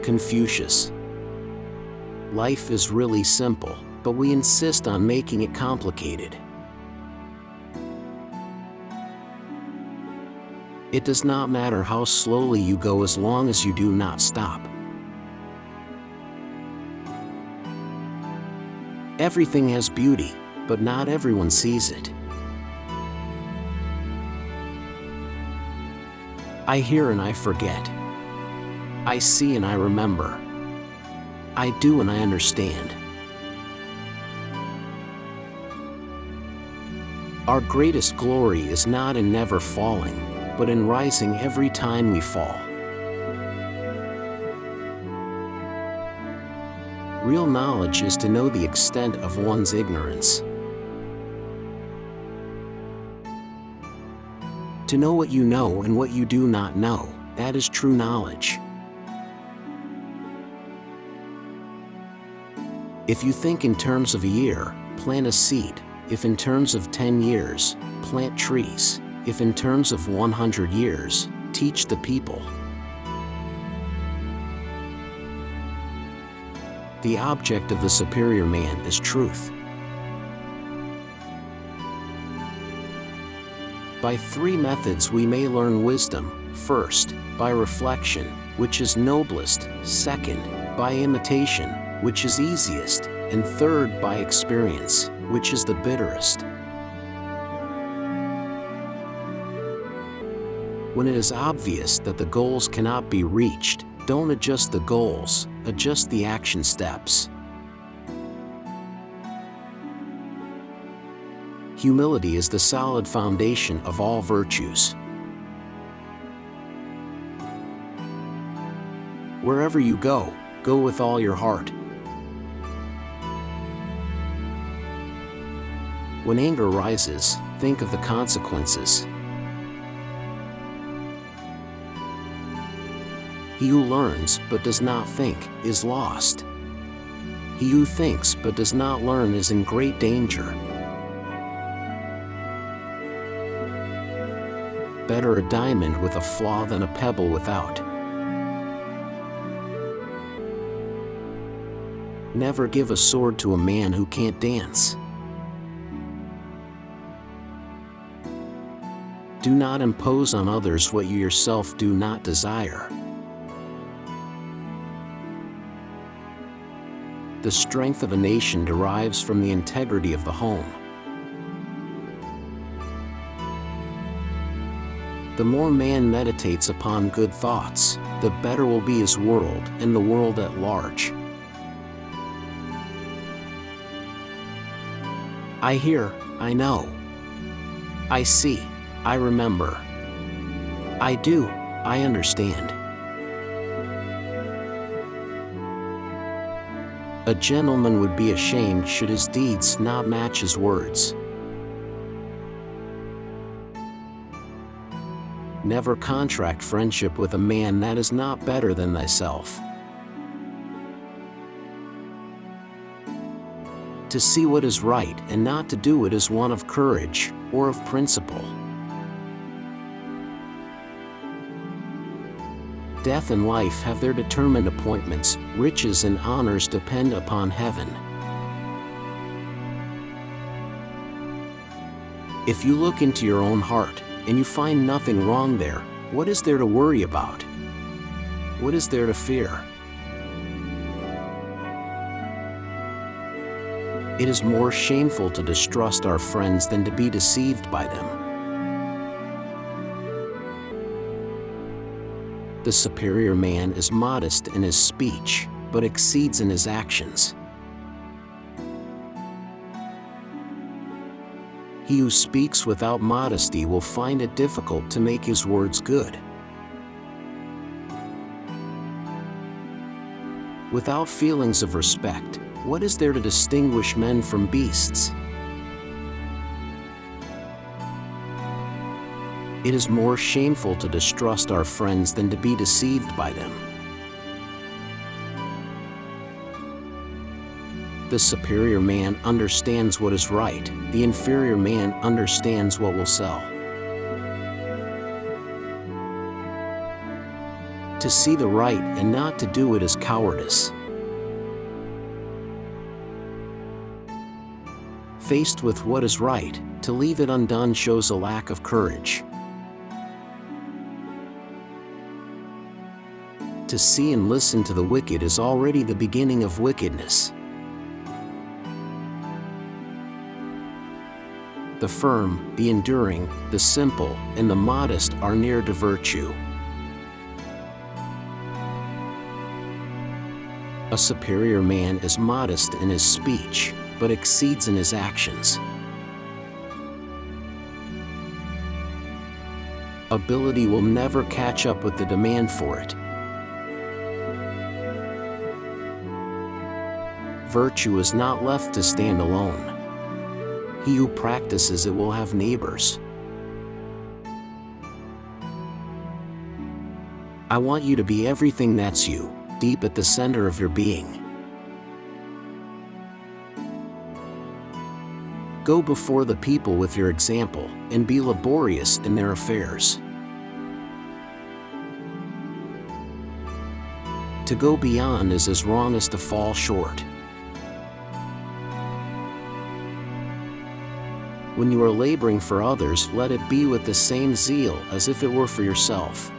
Confucius. Life is really simple, but we insist on making it complicated. It does not matter how slowly you go as long as you do not stop. Everything has beauty, but not everyone sees it. I hear and I forget. I see and I remember. I do and I understand. Our greatest glory is not in never falling, but in rising every time we fall. Real knowledge is to know the extent of one's ignorance. To know what you know and what you do not know, that is true knowledge. If you think in terms of a year, plant a seed. If in terms of 10 years, plant trees. If in terms of 100 years, teach the people. The object of the superior man is truth. By 3 methods we may learn wisdom. First, by reflection, which is noblest. Second, by imitation, which is easiest. And third, by experience, which is the bitterest. When it is obvious that the goals cannot be reached, don't adjust the goals, adjust the action steps. Humility is the solid foundation of all virtues. Wherever you go, go with all your heart. When anger rises, think of the consequences. He who learns but does not think is lost. He who thinks but does not learn is in great danger. Better a diamond with a flaw than a pebble without. Never give a sword to a man who can't dance. Do not impose on others what you yourself do not desire. The strength of a nation derives from the integrity of the home. The more man meditates upon good thoughts, the better will be his world and the world at large. I hear, I know. I see, I remember. I do, I understand. A gentleman would be ashamed should his deeds not match his words. Never contract friendship with a man that is not better than thyself. To see what is right and not to do it is one of courage or of principle. Death and life have their determined appointments, riches and honors depend upon heaven. If you look into your own heart, and you find nothing wrong there, what is there to worry about? What is there to fear? It is more shameful to distrust our friends than to be deceived by them. The superior man is modest in his speech, but exceeds in his actions. He who speaks without modesty will find it difficult to make his words good. Without feelings of respect, what is there to distinguish men from beasts? It is more shameful to distrust our friends than to be deceived by them. The superior man understands what is right, the inferior man understands what will sell. To see the right and not to do it is cowardice. Faced with what is right, to leave it undone shows a lack of courage. To see and listen to the wicked is already the beginning of wickedness. The firm, the enduring, the simple, and the modest are near to virtue. A superior man is modest in his speech, but exceeds in his actions. Ability will never catch up with the demand for it. Virtue is not left to stand alone. He who practices it will have neighbors. I want you to be everything that's you, deep at the center of your being. Go before the people with your example, and be laborious in their affairs. To go beyond is as wrong as to fall short. When you are laboring for others, let it be with the same zeal as if it were for yourself.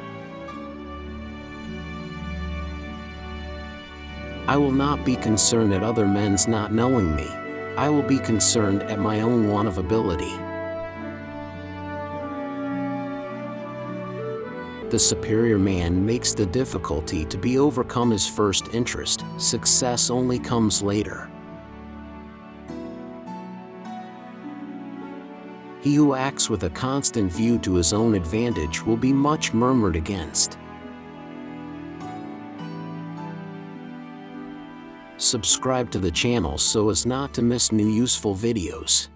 I will not be concerned at other men's not knowing me. I will be concerned at my own want of ability. The superior man makes the difficulty to be overcome his first interest. Success only comes later. He who acts with a constant view to his own advantage will be much murmured against. Subscribe to the channel so as not to miss new useful videos.